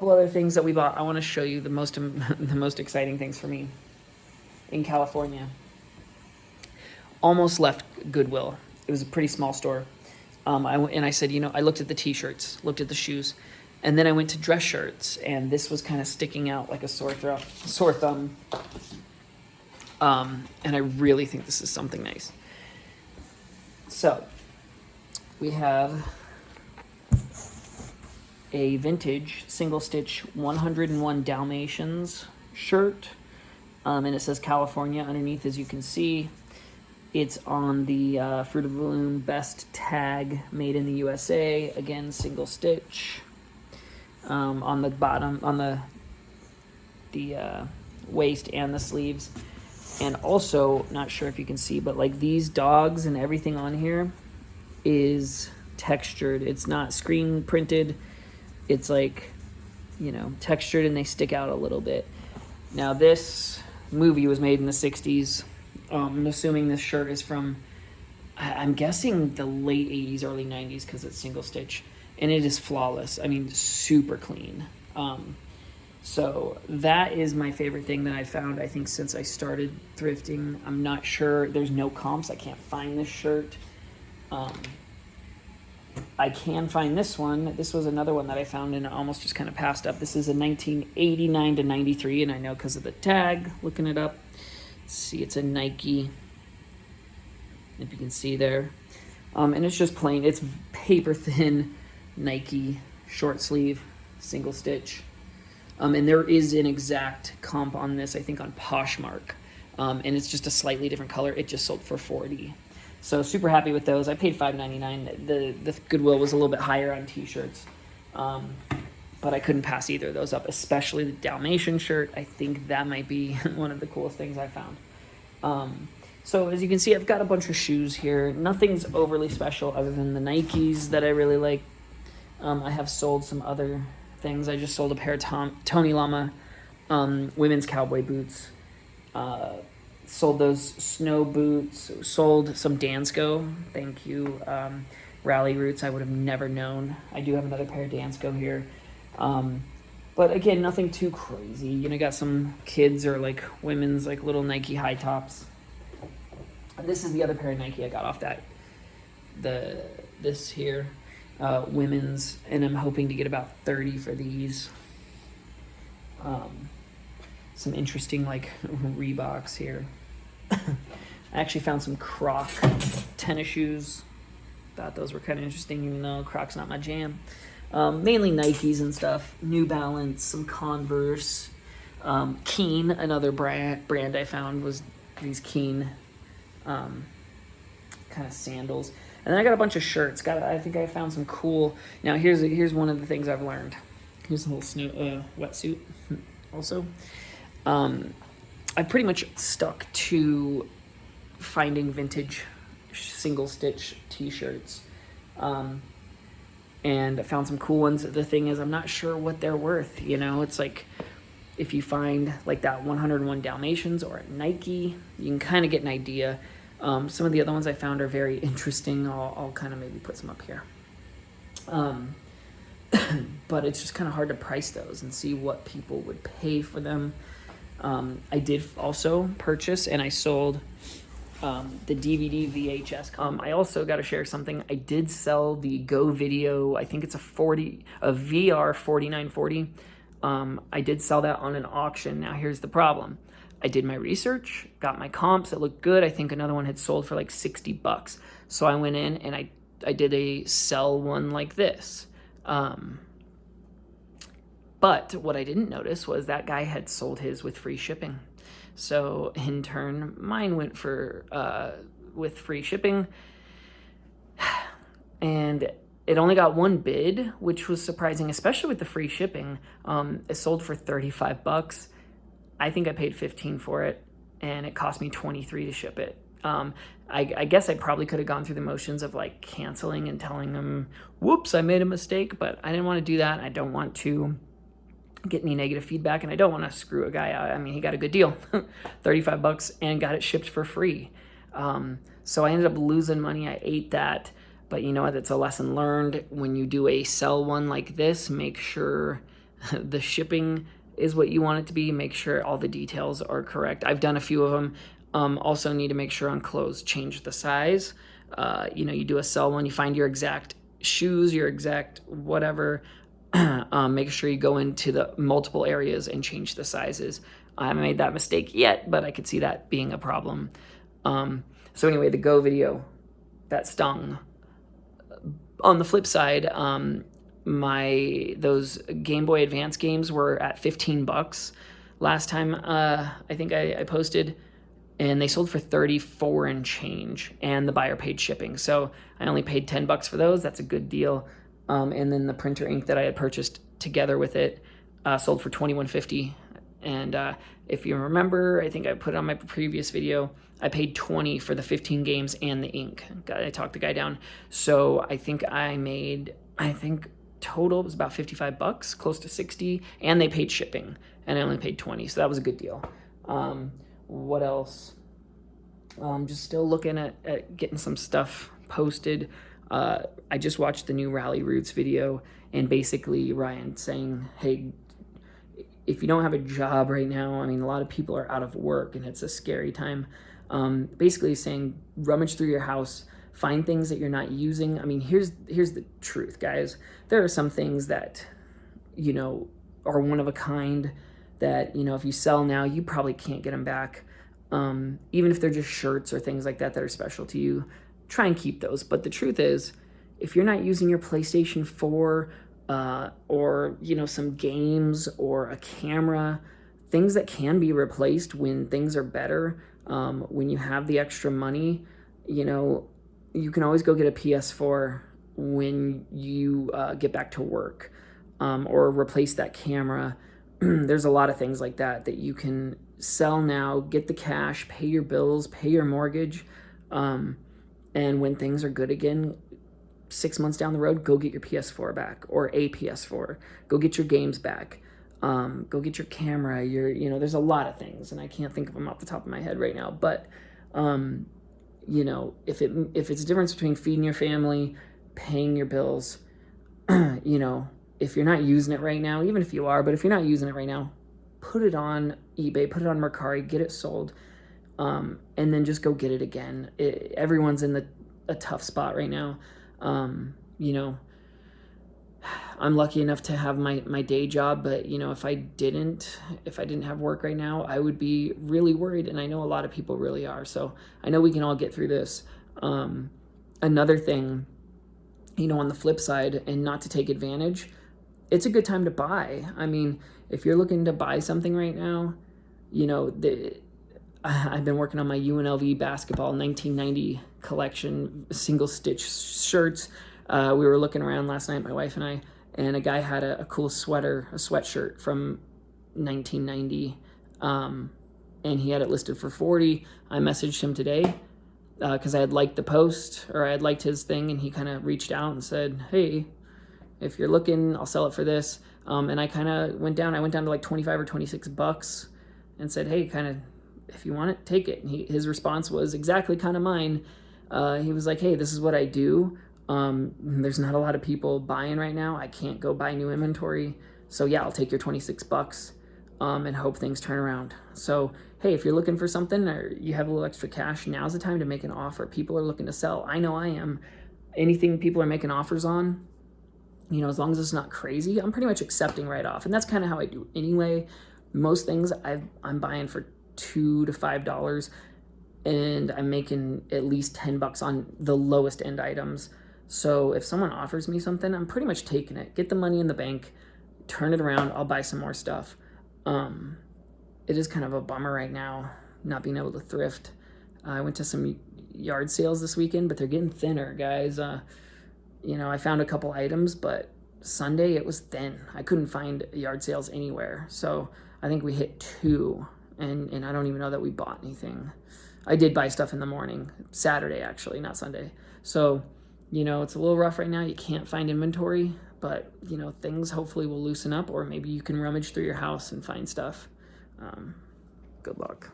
couple other things that we bought. I want to show you the most exciting things for me in California. Almost left Goodwill. It was a pretty small store. I said, I looked at the t-shirts, looked at the shoes, and then I went to dress shirts, and this was kind of sticking out like a sore thumb. And I really think this is something nice. So we have a vintage single stitch 101 Dalmatians shirt. And it says California underneath, as you can see. It's on the Fruit of the Loom best tag, made in the USA. Again, single stitch. On the bottom, on the waist and the sleeves. And also, not sure if you can see, but like these dogs and everything on here is textured. It's not screen printed. It's like, textured, and they stick out a little bit. Now, this movie was made in the 60s. I'm assuming this shirt is from, I'm guessing the late 80s, early 90s, because it's single stitch. And it is flawless. I mean, super clean. So that is my favorite thing that I found, I think, since I started thrifting. I'm not sure. There's no comps. I can't find this shirt. I can find this one. This was another one that I found and almost just kind of passed up. This is a 1989 to 93, and I know because of the tag, looking it up. See, it's a Nike, if you can see there. And it's just plain. It's paper thin Nike short sleeve, single stitch. And there is an exact comp on this, I think, on Poshmark. And it's just a slightly different color. It just sold for $40. So super happy with those. I paid $5.99. The Goodwill was a little bit higher on t-shirts. But I couldn't pass either of those up, especially the Dalmatian shirt. I think that might be one of the coolest things I found. So as you can see, I've got a bunch of shoes here. Nothing's overly special other than the Nikes that I really like. I have sold some other things. I just sold a pair of Tony Lama women's cowboy boots. Sold those snow boots. Sold some Dansko. Thank you. Rally Roots, I would have never known. I do have another pair of Dansko here. But again, nothing too crazy. Got some kids or like women's like little Nike high tops. This is the other pair of Nike I got off that. This here, women's, and I'm hoping to get about 30 for these. Some interesting like Reeboks here. I actually found some Croc tennis shoes. Thought those were kind of interesting, even though Croc's not my jam. Mainly Nikes and stuff. New Balance, some Converse. Keen, another brand I found, was these Keen kind of sandals. And then I got a bunch of shirts. I think I found some cool. Now here's one of the things I've learned. Here's a little wetsuit. Also, I pretty much stuck to finding vintage single stitch t-shirts. And I found some cool ones. The thing is, I'm not sure what they're worth. It's like if you find like that 101 Dalmatians or a Nike, you can kind of get an idea. Some of the other ones I found are very interesting. I'll kind of maybe put some up here. But it's just kind of hard to price those and see what people would pay for them. I did also purchase and I sold the DVD VHS. I also got to share something. I did sell the Go Video. I think it's a VR 4940. I did sell that on an auction. Now here's the problem. I did my research, got my comps. It looked good. I think another one had sold for like $60. So I went in and I did a sell one like this. But what I didn't notice was that guy had sold his with free shipping. So in turn, mine went for with free shipping. And it only got one bid, which was surprising, especially with the free shipping. It sold for $35. I think I paid $15 for it, and it cost me $23 to ship it. I guess I probably could have gone through the motions of like canceling and telling them, whoops, I made a mistake, but I didn't want to do that. I don't want to get any negative feedback, and I don't want to screw a guy out. I mean, he got a good deal, $35, and got it shipped for free. So I ended up losing money. I ate that, but you know what? It's a lesson learned. When you do a sell one like this, make sure the shipping is what you want it to be. Make sure all the details are correct. I've done a few of them. Also need to make sure on clothes, change the size. You do a sell one, you find your exact shoes, your exact whatever. Make sure you go into the multiple areas and change the sizes. I haven't made that mistake yet, but I could see that being a problem. So anyway, the Go video, that stung. On the flip side, those Game Boy Advance games were at $15 last time I think I posted, and they sold for 34 and change, and the buyer paid shipping. So I only paid $10 for those. That's a good deal. And then the printer ink that I had purchased together with it sold for $21.50. And if you remember, I think I put it on my previous video, I paid $20 for the 15 games and the ink. I talked the guy down. So I think total it was about $55, close to 60, and they paid shipping, and I only paid 20, so that was a good deal. What else? Just still looking at getting some stuff posted. I just watched the new Rally Roots video, and basically Ryan saying, hey, if you don't have a job right now, I mean, a lot of people are out of work and it's a scary time. Basically saying, rummage through your house, find things that you're not using. I mean, here's the truth, guys. There are some things that, are one of a kind that, if you sell now, you probably can't get them back. Even if they're just shirts or things like that are special to you, try and keep those. But the truth is, if you're not using your PlayStation 4 or, some games or a camera, things that can be replaced when things are better, when you have the extra money, you can always go get a PS4 when you get back to work, or replace that camera. There's a lot of things like that you can sell now, get the cash, pay your bills, pay your mortgage, and when things are good again, 6 months down the road, go get your PS4 back, or a PS4. Go get your games back. Go get your camera. There's a lot of things, and I can't think of them off the top of my head right now. But if it's a difference between feeding your family, paying your bills, if you're not using it right now, even if you are, but if you're not using it right now, put it on eBay, put it on Mercari, get it sold, and then just go get it again. Everyone's in a tough spot right now. I'm lucky enough to have my day job, but if I didn't have work right now, I would be really worried, and I know a lot of people really are. So I know we can all get through this. Another thing, on the flip side, and not to take advantage, it's a good time to buy. I mean, if you're looking to buy something right now, I've been working on my UNLV basketball 1990 collection, single stitch shirts. We were looking around last night, my wife and I, and a guy had a cool sweatshirt from 1990, and he had it listed for $40. I messaged him today because I had liked the post, or I had liked his thing, and he kind of reached out and said, hey, if you're looking, I'll sell it for this. And I kind of went down to like $25 or $26 and said, hey, kind of, if you want it, take it. And his response was exactly kind of mine. He was like, hey, this is what I do. There's not a lot of people buying right now. I can't go buy new inventory. So yeah, I'll take your $26 and hope things turn around. So, hey, if you're looking for something or you have a little extra cash, now's the time to make an offer. People are looking to sell. I know I am. Anything people are making offers on, as long as it's not crazy, I'm pretty much accepting right off. And that's kind of how I do anyway. Most things I'm buying for $2 to $5, and I'm making at least $10 on the lowest end items. So if someone offers me something, I'm pretty much taking it. Get the money in the bank, turn it around, I'll buy some more stuff. It is kind of a bummer right now not being able to thrift. I went to some yard sales this weekend, but they're getting thinner, guys. I found a couple items, but Sunday it was thin. I couldn't find yard sales anywhere. So I think we hit 2, and I don't even know that we bought anything. I did buy stuff in the morning, Saturday actually, not Sunday. So, it's a little rough right now. You can't find inventory, but, things hopefully will loosen up, or maybe you can rummage through your house and find stuff. Good luck.